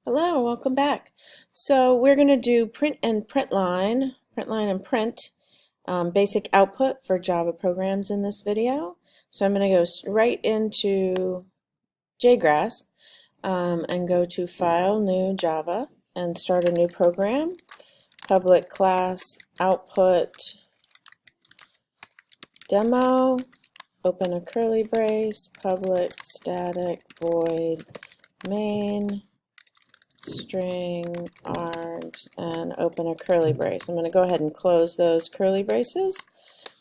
Hello, welcome back. So we're going to do print and print, basic output for Java programs in this video. So I'm going to go right into JGrasp and go to File, New Java, and start a new program. Public class output demo, open a curly brace, public static void main, string args, and open a curly brace. I'm going to go ahead and close those curly braces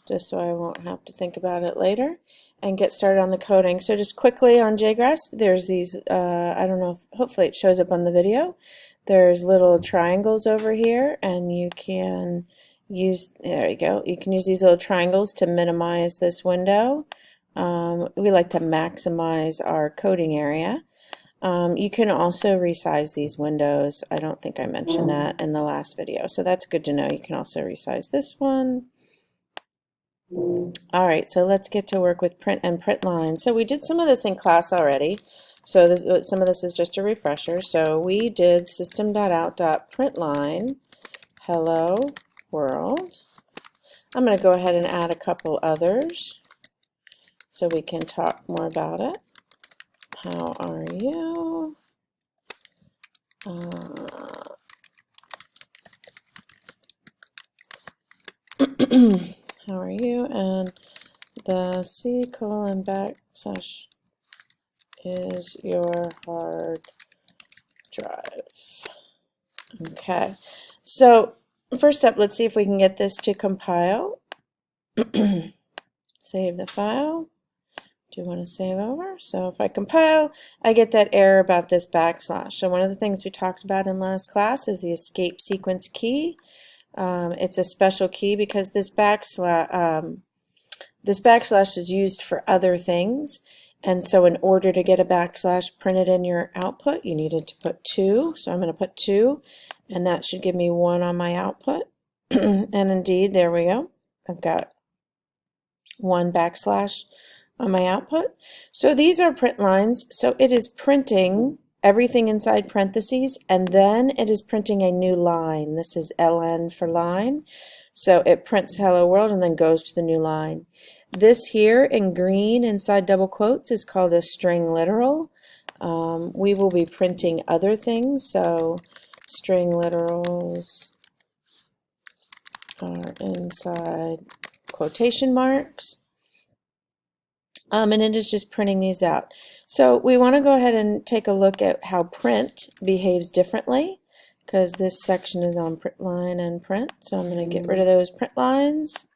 just so I won't have to think about it later and get started on the coding. So just quickly on JGrasp, there's these, I don't know, hopefully it shows up on the video. There's little triangles over here, and you can use, there you go, you can use these little triangles to minimize this window. We like to maximize our coding area. You can also resize these windows. I don't think I mentioned that in the last video, so that's good to know. You can also resize this one. All right, so let's get to work with print and println. So we did some of this in class already, so some of this is just a refresher. So we did system.out.println hello world. I'm going to go ahead and add a couple others so we can talk more about it. How are you? How are you? And the C:\backslash is your hard drive. Okay, so first up, let's see if we can get this to compile. Save the file. Do you want to save over? So if I compile, I get that error about this backslash. So one of the things we talked about in last class is the escape sequence key. It's a special key because this backslash is used for other things, and so in order to get a backslash printed in your output, you needed to put 2. So I'm going to put 2, and that should give me 1 on my output. And indeed, there we go. I've got 1 backslash on my output. So these are print lines. So it is printing everything inside parentheses, and then it is printing a new line. This is ln for line. So it prints hello world and then goes to the new line. This here in green inside double quotes is called a string literal. We will be printing other things, so string literals are inside quotation marks. And it is just printing these out. So we want to go ahead and take a look at how print behaves differently, because this section is on println and print. So I'm going to get rid of those print lines,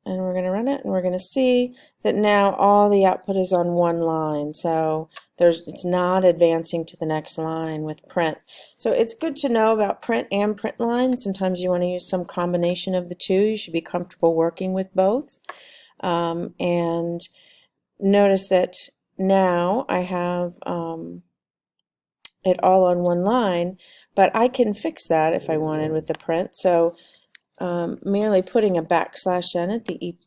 and we're going to run it, and we're going to see that now all the output is on one line. So it's not advancing to the next line with print. So it's good to know about print and println. Sometimes you want to use some combination of the two. You should be comfortable working with both. And notice that now I have it all on one line, but I can fix that if I wanted with the print. So merely putting a backslash n at the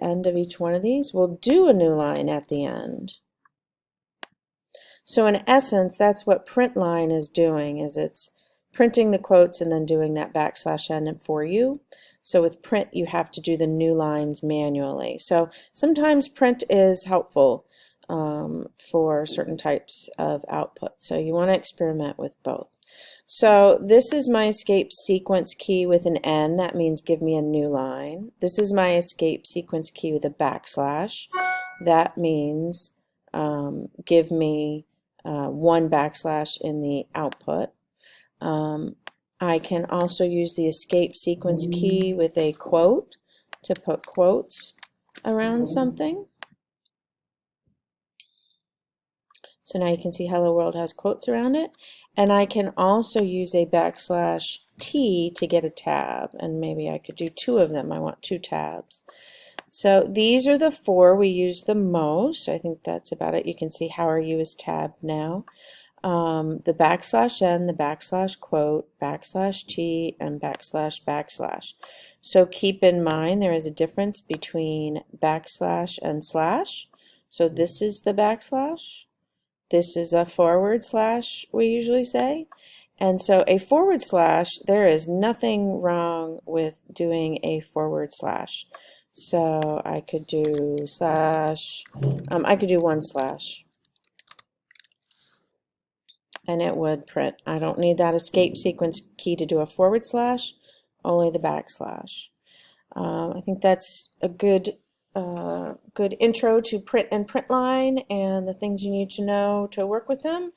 end of each one of these will do a new line at the end. So in essence, that's what println is doing, is it's printing the quotes and then doing that backslash n for you. So with print, you have to do the new lines manually. So sometimes print is helpful for certain types of output. So you want to experiment with both. So this is my escape sequence key with an N. That means give me a new line. This is my escape sequence key with a backslash. That means give me 1 backslash in the output. I can also use the escape sequence key with a quote to put quotes around something. So now you can see hello world has quotes around it. And I can also use a backslash T to get a tab, and maybe I could do 2 of them. I want 2 tabs. So these are the 4 we use the most. I think that's about it. You can see how are you is tabbed now. The backslash n, the backslash quote, backslash t, and backslash. So keep in mind there is a difference between backslash and slash. So this is the backslash, This is a forward slash, we usually say. And so a forward slash, there is nothing wrong with doing a forward slash. So I could do slash, I could do one slash, and it would print. I don't need that escape sequence key to do a forward slash, only the backslash. I think that's a good good intro to print and println and the things you need to know to work with them.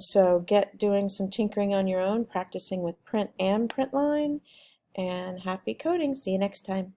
So get doing some tinkering on your own, practicing with print and println, and happy coding. See you next time.